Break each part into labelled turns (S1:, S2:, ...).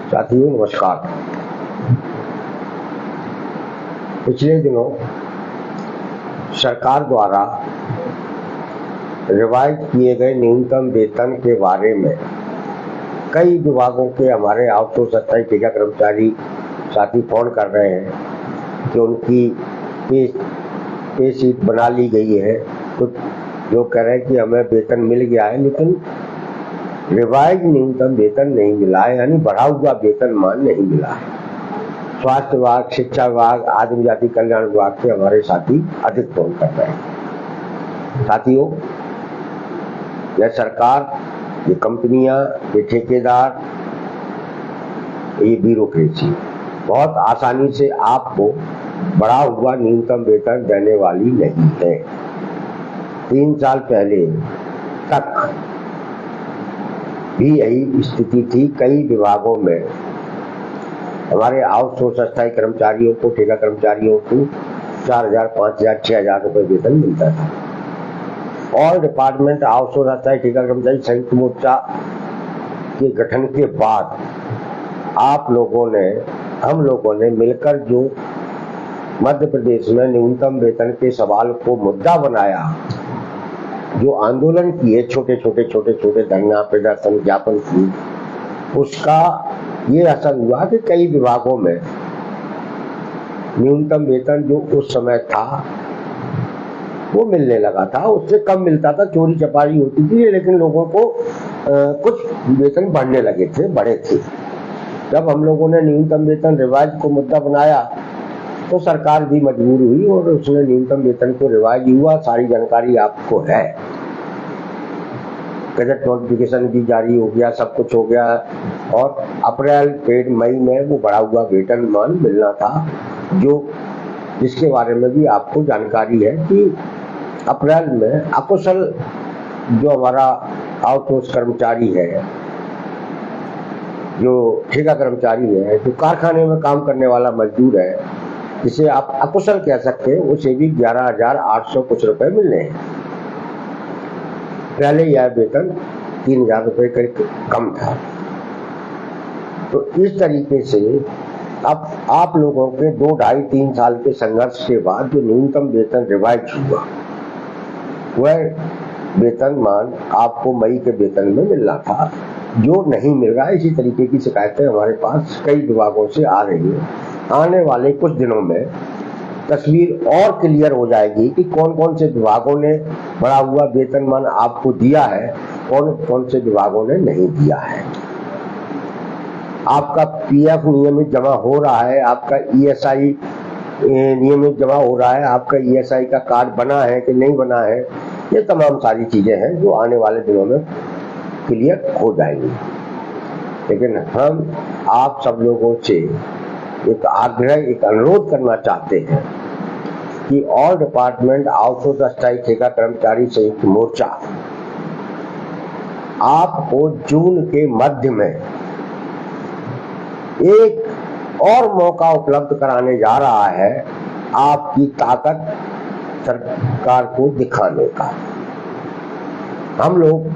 S1: साथियों नमस्कार। पिछले दिनों सरकार द्वारा रिवाइज किए गए न्यूनतम वेतन के बारे में कई विभागों के हमारे आउटसोर्स अस्थायी ठेका कर्मचारी साथी फोन कर रहे हैं कि उनकी पे शीट बना ली गई है। कुछ लोग कह रहे हैं कि हमें वेतन मिल गया है, लेकिन रिवाइज न्यूनतम वेतन नहीं मिला है, यानी बढ़ा हुआ वेतनमान नहीं मिला है। स्वास्थ्य विभाग, शिक्षा विभाग, आदिम जाति कल्याण विभाग के हमारे साथी अधिक फोन कर रहे हैं। साथियों, यह सरकार, ये कंपनियां, ये ठेकेदार, ये ब्यूरोक्रेसी बहुत आसानी से आपको बढ़ा हुआ न्यूनतम वेतन देने वाली नहीं है। 3 साल पहले तक भी यही स्थिति थी। कई विभागों में हमारे आउटसोर्स अस्थायी कर्मचारियों को, ठेका कर्मचारियों को 4,000, 5,000, 6,000 रुपए वेतन मिलता था। और डिपार्टमेंट आउटसोर्स अस्थायी ठेका कर्मचारी संयुक्त मोर्चा के गठन के बाद हम लोगों ने मिलकर जो मध्य प्रदेश में न्यूनतम वेतन के सवाल को मुद्दा बनाया, जो आंदोलन किए, छोटे छोटे धरना प्रदर्शन ज्ञापन किए, उसका ये असर हुआ कि कई विभागों में न्यूनतम वेतन जो उस समय था वो मिलने लगा था। उससे कम मिलता था, चोरी चपारी होती थी, लेकिन लोगों को कुछ वेतन बढ़ने बढ़े थे। जब हम लोगों ने न्यूनतम वेतन रिवाइज को मुद्दा बनाया तो सरकार भी मजबूर हुई और उसने न्यूनतम वेतन को रिवाइज हुआ। सारी जानकारी आपको है, गजट नोटिफिकेशन भी जारी हो गया, सब कुछ हो गया और अप्रैल पेड मई में वो बढ़ा हुआ वेतनमान मिलना था, जिसके बारे में भी आपको जानकारी है कि अप्रैल में अकुशल जो हमारा आउटसोर्स कर्मचारी है, जो ठेका कर्मचारी है, जो कारखाने में काम करने वाला मजदूर है, जिसे आप अकुशल कह सकते हैं, उसे भी 11,800 कुछ रुपए मिलने हैं। पहले यह वेतन 3,000 रुपए करीब कम था। तो इस तरीके से अब आप लोगों के 2, 2.5, 3 साल के संघर्ष के बाद जो न्यूनतम वेतन रिवाइज हुआ, वह वेतनमान आपको मई के वेतन में मिलना था, जो नहीं मिल रहा है। इसी तरीके की शिकायतें हमारे पास कई विभागों से आ रही हैं। आने वाले कुछ दिनों में तस्वीर और क्लियर हो जाएगी कि कौन कौन से विभागों ने बढ़ा हुआ वेतनमान आपको दिया है, कौन कौन से विभागों ने नहीं दिया है। आपका पीएफ नियमित जमा हो रहा है, आपका ईएसआई नियमित जमा हो रहा है, आपका ईएसआई का कार्ड बना है कि नहीं बना है, ये तमाम सारी चीजें हैं जो आने वाले दिनों में क्लियर हो जाएंगी। लेकिन हम आप सब लोगों से एक आग्रह, एक अनुरोध करना चाहते हैं कि ऑल डिपार्टमेंट आउटसोर्स अस्थायी ठेका कर्मचारी संयुक्त मोर्चा आपको जून के मध्य में एक और मौका उपलब्ध कराने जा रहा है, आपकी ताकत सरकार को दिखाने का। हम लोग,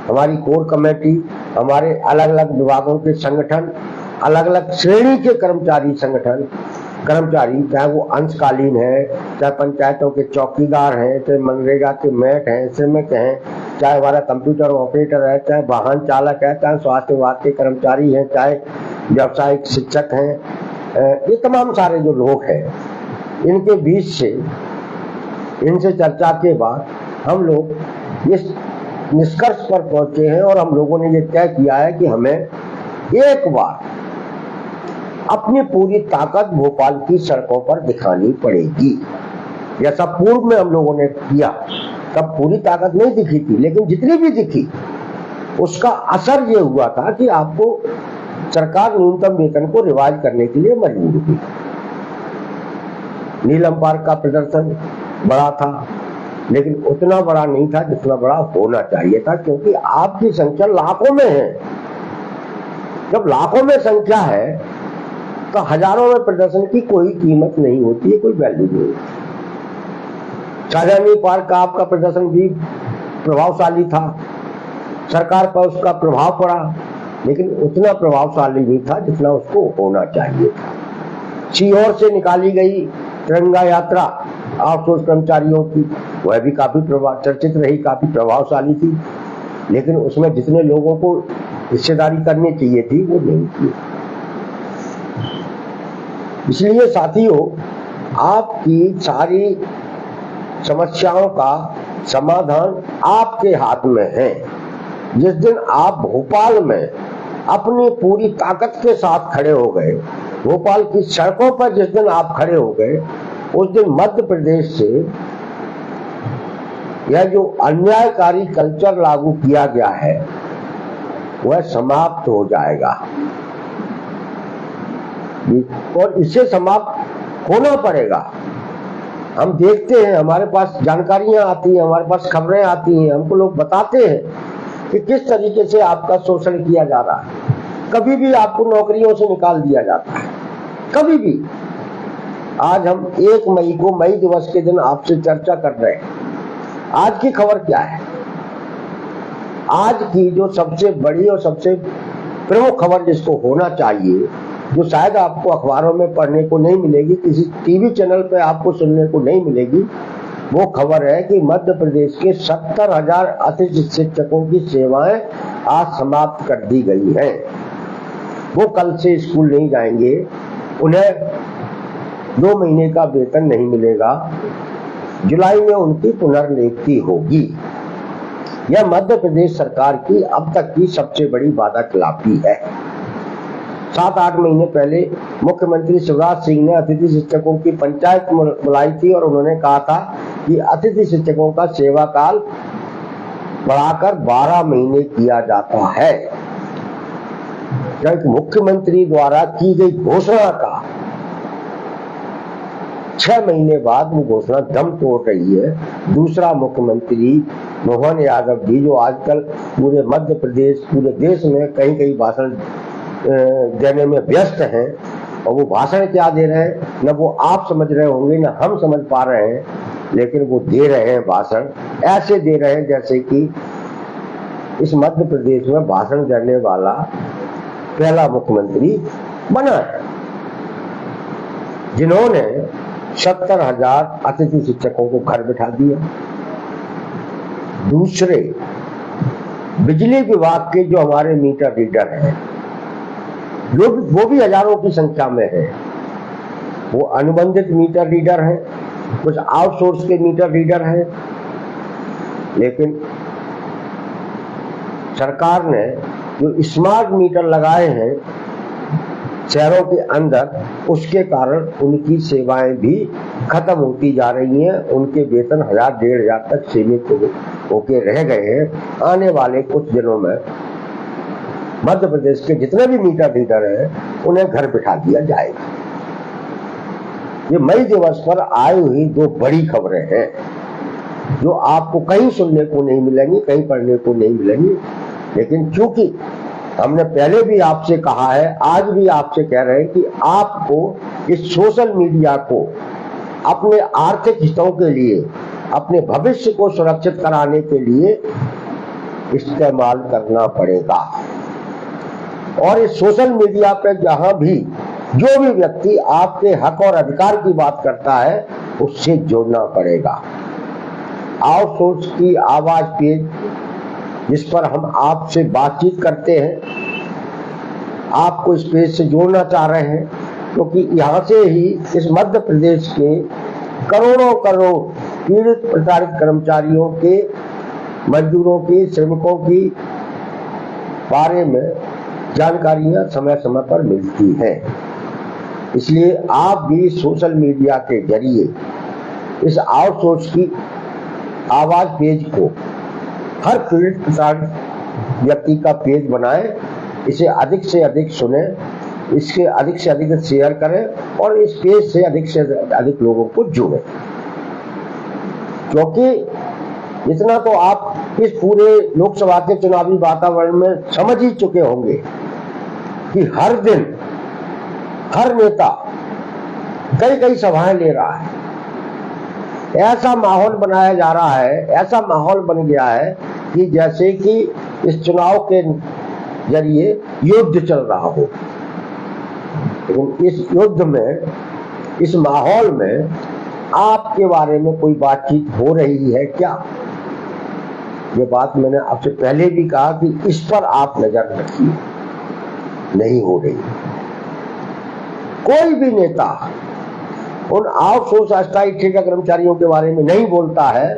S1: हमारी कोर कमेटी, हमारे अलग अलग विभागों के संगठन, अलग अलग श्रेणी के कर्मचारी चाहे वो अंशकालीन है, चाहे पंचायतों के चौकीदार हैं, चाहे मनरेगा के मेट हैं, श्रमिक हैं, चाहे हमारा कंप्यूटर ऑपरेटर है, चाहे वाहन चालक है, चाहे स्वास्थ्य विभाग के कर्मचारी हैं, चाहे व्यावसायिक शिक्षक हैं, ये तमाम सारे जो लोग हैं, इनके बीच से, इनसे चर्चा के बाद हम लोग इस निष्कर्ष पर पहुंचे हैं और हम लोगों ने ये तय किया है कि हमें एक बार अपनी पूरी ताकत भोपाल की सड़कों पर दिखानी पड़ेगी। जैसा पूर्व में हम लोगों ने किया, तब पूरी ताकत नहीं दिखी थी, लेकिन जितनी भी दिखी उसका असर ये हुआ था कि आपको सरकार न्यूनतम वेतन को रिवाइज करने के लिए मजबूर हुई। नीलम पार्क का प्रदर्शन बड़ा था, लेकिन उतना बड़ा नहीं था जितना बड़ा होना चाहिए था, क्योंकि आपकी संख्या लाखों में है। जब लाखों में संख्या है तो हजारों में प्रदर्शन की कोई कीमत नहीं होती है, कोई वैल्यू नहीं होती। शाहजहानी पार्क का आपका प्रदर्शन भी प्रभावशाली था, सरकार पर उसका प्रभाव पड़ा, लेकिन उतना प्रभावशाली नहीं था जितना उसको होना चाहिए था। सीहोर से निकाली गई तिरंगा यात्रा आउटसोर्स कर्मचारियों की, वह भी काफी चर्चित रही, काफी प्रभावशाली थी, लेकिन उसमें जितने लोगों को हिस्सेदारी करनी चाहिए थी वो नहीं की। इसलिए साथियों, आपकी सारी समस्याओं का समाधान आपके हाथ में है। जिस दिन आप भोपाल में अपनी पूरी ताकत के साथ खड़े हो गए, भोपाल की सड़कों पर जिस दिन आप खड़े हो गए, उस दिन मध्य प्रदेश से यह जो अन्यायकारी कल्चर लागू किया गया है वह समाप्त हो जाएगा और इसे समाप्त होना पड़ेगा। हम देखते हैं, हमारे पास जानकारियां आती हैं, हमारे पास खबरें आती हैं, हमको लोग बताते हैं कि किस तरीके से आपका शोषण किया जा रहा है। कभी भी आपको नौकरियों से निकाल दिया जाता है, कभी भी। आज हम 1 मई को, मई दिवस के दिन आपसे चर्चा कर रहे हैं। आज की खबर क्या है? आज की जो सबसे बड़ी और सबसे प्रमुख खबर जिसको होना चाहिए, जो शायद आपको अखबारों में पढ़ने को नहीं मिलेगी, किसी टीवी चैनल पे आपको सुनने को नहीं मिलेगी, वो खबर है कि मध्य प्रदेश के 70,000 अतिथि शिक्षकों की सेवाएं आज समाप्त कर दी गई हैं। वो कल से स्कूल नहीं जाएंगे, उन्हें 2 महीने का वेतन नहीं मिलेगा, जुलाई में उनकी पुनर्नियुक्ति होगी। यह मध्य प्रदेश सरकार की अब तक की सबसे बड़ी वादाखिलाफी है। 7-8 महीने पहले मुख्यमंत्री शिवराज सिंह ने अतिथि शिक्षकों की पंचायत बुलाई थी और उन्होंने कहा था कि अतिथि शिक्षकों का सेवा काल बढ़ाकर 12 महीने किया जाता है। जब मुख्यमंत्री द्वारा की गई घोषणा का 6 महीने बाद वो घोषणा दम तोड़ रही है। दूसरा मुख्यमंत्री मोहन यादव जी, जो आजकल पूरे मध्य प्रदेश, पूरे देश में कहीं कहीं भाषण देने में व्यस्त हैं, और वो भाषण क्या दे रहे हैं न वो आप समझ रहे होंगे न हम समझ पा रहे हैं, लेकिन वो दे रहे हैं भाषण, ऐसे दे रहे हैं जैसे कि इस मध्य प्रदेश में भाषण देने वाला पहला मुख्यमंत्री बना है, जिन्होंने 70,000 अतिथि शिक्षकों को घर बिठा दिया। दूसरे, बिजली विभाग के जो हमारे मीटर रीडर हैं, वो भी हजारों की संख्या में है। वो अनुबंधित मीटर रीडर हैं, कुछ आउटसोर्स के मीटर रीडर हैं, लेकिन सरकार ने जो स्मार्ट मीटर लगाए हैं शहरों के अंदर, उसके कारण उनकी सेवाएं भी खत्म होती जा रही हैं। उनके वेतन 1,000-1,500 तक सीमित होके रह गए हैं। आने वाले कुछ दिनों में मध्य प्रदेश के जितने भी मीटर रीडर हैं उन्हें घर बिठा दिया जाएगा। ये मई दिवस पर आई हुई 2 बड़ी खबरें हैं जो आपको कहीं सुनने को नहीं मिलेंगी, कहीं पढ़ने को नहीं मिलेंगी, लेकिन चूंकि हमने पहले भी आपसे कहा है, आज भी आपसे कह रहे हैं कि आपको इस सोशल मीडिया को अपने आर्थिक हितों के लिए, अपने भविष्य को सुरक्षित कराने के लिए इस्तेमाल करना पड़ेगा। और इस सोशल मीडिया पे जहां भी जो भी व्यक्ति आपके हक और अधिकार की बात करता है, उससे जोड़ना पड़ेगा। आउटसोर्स की आवाज पेज, जिस पर हम आपसे बातचीत करते हैं, आपको इस पेज से जोड़ना चाह रहे हैं, क्योंकि यहाँ से ही इस मध्य प्रदेश के करोड़ों करोड़ पीड़ित प्रताड़ित कर्मचारियों के, मजदूरों की, श्रमिकों की बारे में जानकारियां समय समय पर मिलती हैं। इसलिए आप भी सोशल मीडिया के जरिए इस आउटसोर्स की आवाज पेज को हर पीड़ित प्रताड़ित व्यक्ति का पेज बनाएं, इसे अधिक से अधिक सुने, इसके अधिक से अधिक शेयर करें और इस पेज से अधिक लोगों को जोड़ें। क्योंकि इतना तो आप इस पूरे लोकसभा के चुनावी वातावरण में समझ ही चुके होंगे कि हर दिन हर नेता कई कई सभाएं ले रहा है। ऐसा माहौल बनाया जा रहा है, ऐसा माहौल बन गया है कि जैसे कि इस चुनाव के जरिए युद्ध चल रहा हो। लेकिन इस युद्ध में, इस माहौल में आपके बारे में कोई बातचीत हो रही है क्या? ये बात मैंने आपसे पहले भी कहा कि इस पर आप नजर रखिए, नहीं हो रही। कोई भी नेता उन आउटसोर्स अस्थायी ठेका कर्मचारियों के बारे में नहीं बोलता है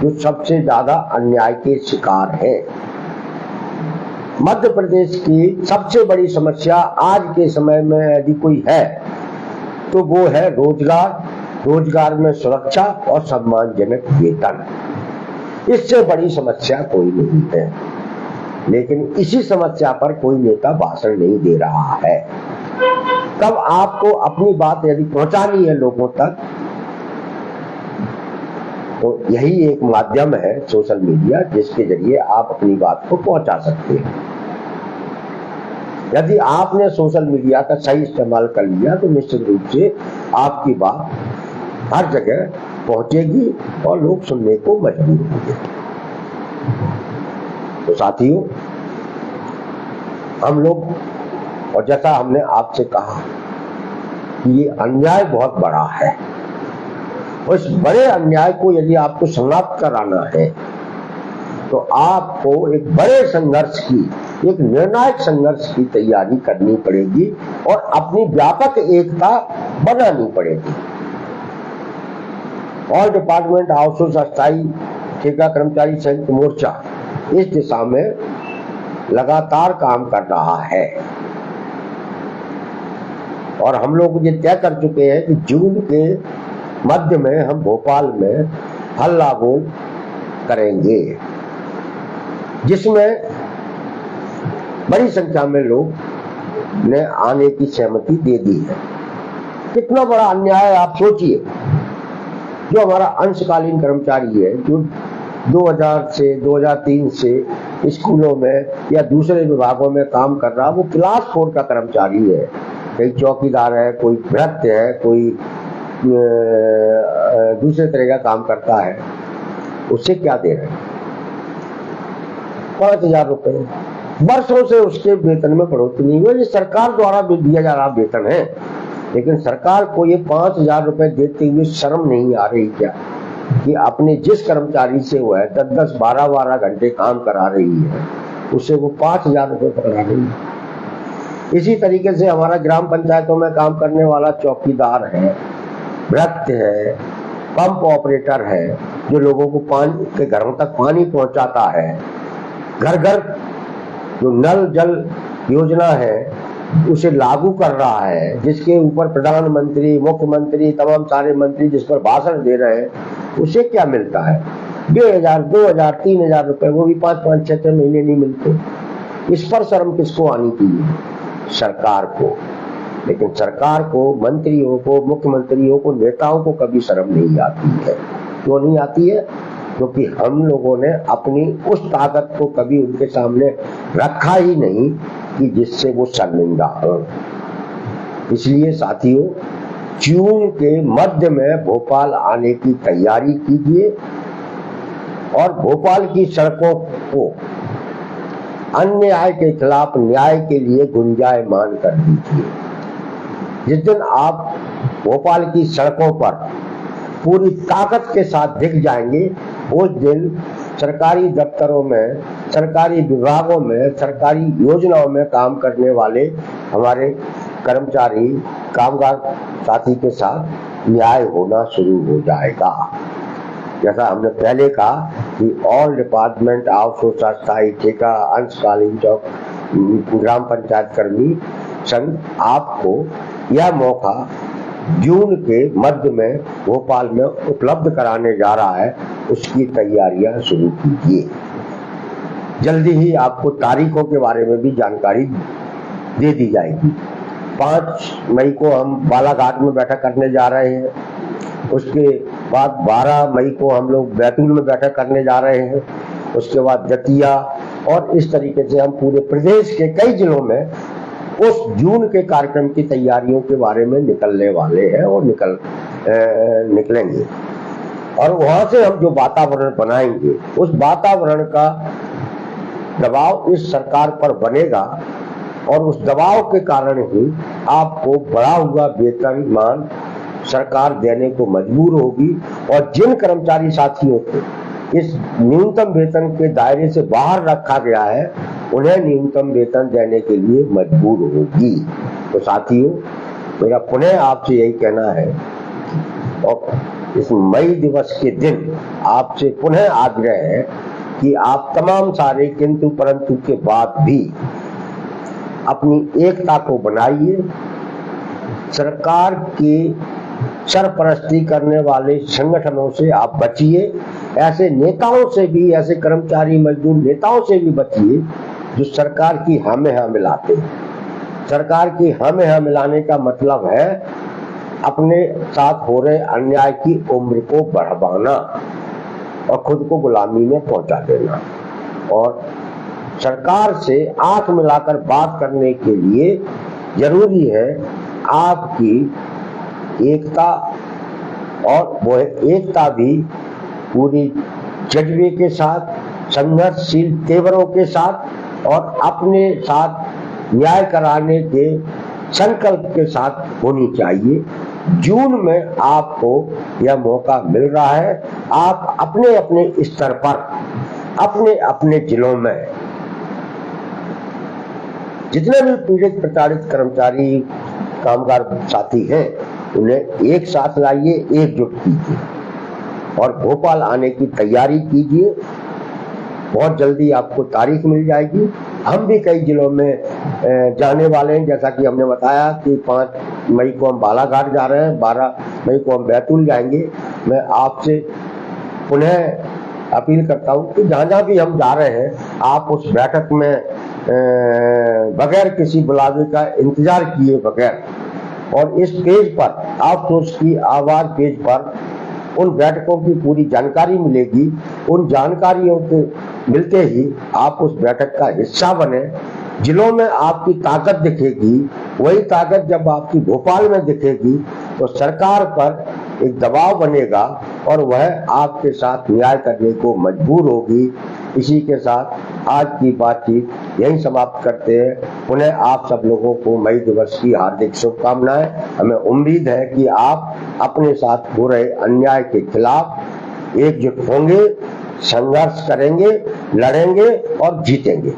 S1: जो सबसे ज्यादा अन्याय के शिकार है। मध्य प्रदेश की सबसे बड़ी समस्या आज के समय में यदि कोई है तो वो है रोजगार, रोजगार में सुरक्षा और सम्मानजनक वेतन। इससे बड़ी समस्या कोई नहीं है। लेकिन इसी समस्या पर कोई नेता भाषण नहीं दे रहा है। तब आपको अपनी बात यदि पहुंचानी है लोगों तक, तो यही एक माध्यम है सोशल मीडिया, जिसके जरिए आप अपनी बात को पहुंचा सकते हैं। यदि आपने सोशल मीडिया का सही इस्तेमाल कर लिया तो निश्चित रूप से आपकी बात हर जगह पहुंचेगी और लोग सुनने को मजबूर होंगे। तो साथियों, हम लोग, और जैसा हमने आपसे कहा कि ये अन्याय बहुत बड़ा है, उस बड़े अन्याय को यदि आपको समाप्त कराना है तो आपको एक बड़े संघर्ष की, एक निर्णायक संघर्ष की तैयारी करनी पड़ेगी और अपनी व्यापक एकता बनानी पड़ेगी। ऑल डिपार्टमेंट आउटसोर्स अस्थायी ठेका कर्मचारी संयुक्त मोर्चा इस दिशा में लगातार काम कर रहा है और हम लोग ये तय कर चुके हैं कि जून के मध्य में हम भोपाल में हल्ला बोल करेंगे, जिसमें बड़ी संख्या में लोग ने आने की सहमति दे दी है। कितना बड़ा अन्याय है आप सोचिए। जो हमारा अंशकालीन कर्मचारी है, जो 2000 से 2003 से स्कूलों में या दूसरे विभागों में काम कर रहा, वो क्लास 4 का कर्मचारी है। कोई चौकीदार है, कोई भृत्य है, कोई दूसरे तरह का काम करता है, उससे क्या दे रहे हैं? 5000 रुपए। वर्षों से उसके वेतन में बढ़ोतरी नहीं हुई। ये सरकार द्वारा दिया जा रहा वेतन है, लेकिन सरकार को ये 5000 रुपए देते हुए शर्म नहीं आ रही क्या कि अपने जिस कर्मचारी से वो है 10-10, 12-12 घंटे काम करा रही है, उससे वो 5000 रुपए पकड़ा रही है। इसी तरीके से हमारा ग्राम पंचायतों में काम करने वाला चौकीदार है, भृत्य है, पंप ऑपरेटर है, जो लोगों को पानी के घरों तक पानी पहुंचाता है, घर घर जो नल जल योजना है उसे लागू कर रहा है, जिसके ऊपर प्रधानमंत्री, मुख्यमंत्री, तमाम सारे मंत्री जिस पर भाषण दे रहे हैं, उसे क्या मिलता है? 1000, 2000, 3000 रुपए, वो भी 5-5, 6-6 महीने नहीं मिलते। इस पर शर्म किसको आनी चाहिए? सरकार को। लेकिन सरकार को, मंत्रियों को, मुख्यमंत्रियों को, नेताओं को कभी शर्म नहीं आती है। क्यों नहीं आती है? क्योंकि हम लोगों ने अपनी उस ताकत को कभी उनके सामने रखा ही नहीं कि जिससे वो शर्मिंदा हो। इसलिए साथियों, जून के मध्य में भोपाल आने की तैयारी कीजिए और भोपाल की सड़कों को अन्याय के खिलाफ न्याय के लिए गुंजायमान कर दीजिए। जिस दिन आप भोपाल की सड़कों पर पूरी ताकत के साथ दिख जाएंगे, उस दिन सरकारी दफ्तरों में, सरकारी विभागों में, सरकारी योजनाओं में काम करने वाले हमारे कर्मचारी, कामगार साथी के साथ न्याय होना शुरू हो जाएगा। जैसा हमने पहले कहा कि ऑल डिपार्टमेंट आउटसोर्स अस्थायी ठेका अंशकालीन ग्राम पंचायत कर्मी संघ आपको यह मौका जून के मध्य में भोपाल में उपलब्ध कराने जा रहा है। उसकी तैयारियां शुरू कीजिए। जल्दी ही आपको तारीखों के बारे में भी जानकारी दे दी जाएगी। 5 मई को हम बालाघाट में बैठक करने जा रहे हैं। उसके बाद 12 मई को हम लोग बैतूल में बैठक करने जा रहे हैं। उसके बाद दतिया, और इस तरीके से हम पूरे प्रदेश के कई जिलों में उस जून के कार्यक्रम की तैयारियों के बारे में निकलने वाले हैं और निकलेंगे। और वहां से हम जो वातावरण बनाएंगे, उस वातावरण का दबाव इस सरकार पर बनेगा और उस दबाव के कारण ही आपको बढ़ा हुआ वेतनमान सरकार देने को मजबूर होगी और जिन कर्मचारी साथियों को इस न्यूनतम वेतन के दायरे से बाहर रखा गया है उन्हें न्यूनतम वेतन देने के लिए मजबूर होगी। तो साथियों, मेरा पुनः आपसे यही कहना है और इस मई दिवस के दिन आपसे पुनः आग्रह है कि आप तमाम सारे किंतु परंतु के बाद भी अपनी एकता को बनाइए। सरकार की सरपरस्ती करने वाले संगठनों से आप बचिए, ऐसे नेताओं से भी, ऐसे कर्मचारी मजदूर नेताओं से भी बचिए जो सरकार की हाँ में हाँ मिलाते हैं। सरकार की हाँ में हाँ मिलाने का मतलब है अपने साथ हो रहे अन्याय की उम्र को बढ़वाना और खुद को गुलामी में पहुंचा देना। और सरकार से आंख मिलाकर बात करने के लिए जरूरी है आपकी एकता, और वो एकता भी पूरी जज्बे के साथ, संघर्षशील तेवरों के साथ और अपने साथ न्याय कराने के संकल्प के साथ होनी चाहिए। जून में आपको यह मौका मिल रहा है। आप अपने अपने स्तर पर, अपने अपने जिलों में जितने भी पीड़ित प्रताड़ित कर्मचारी कामगार साथी हैं उन्हें एक साथ लाइए, एकजुट कीजिए और भोपाल आने की तैयारी कीजिए। बहुत जल्दी आपको तारीख मिल जाएगी। हम भी कई जिलों में जाने वाले हैं, जैसा कि हमने बताया कि 5 मई को हम बालाघाट जा रहे हैं, 12 मई को हम बैतूल जाएंगे। मैं आपसे पुनः अपील करता हूं कि जहां भी हम जा रहे हैं आप उस बैठक में बगैर किसी बुलावे का इंतजार किए बगैर, और इस पेज पर आक्रोश की आवाज पेज पर उन बैठकों की पूरी जानकारी मिलेगी। उन जानकारियों के मिलते ही आप उस बैठक का हिस्सा बने। जिलों में आपकी ताकत दिखेगी, वही ताकत जब आपकी भोपाल में दिखेगी तो सरकार पर एक दबाव बनेगा और वह आपके साथ न्याय करने को मजबूर होगी। इसी के साथ आज की बातचीत यहीं समाप्त करते हैं। पुनः आप सब लोगों को मई दिवस की हार्दिक शुभकामनाएं। हमें उम्मीद है कि आप अपने साथ हो रहे अन्याय के खिलाफ एकजुट होंगे, संघर्ष करेंगे, लड़ेंगे और जीतेंगे।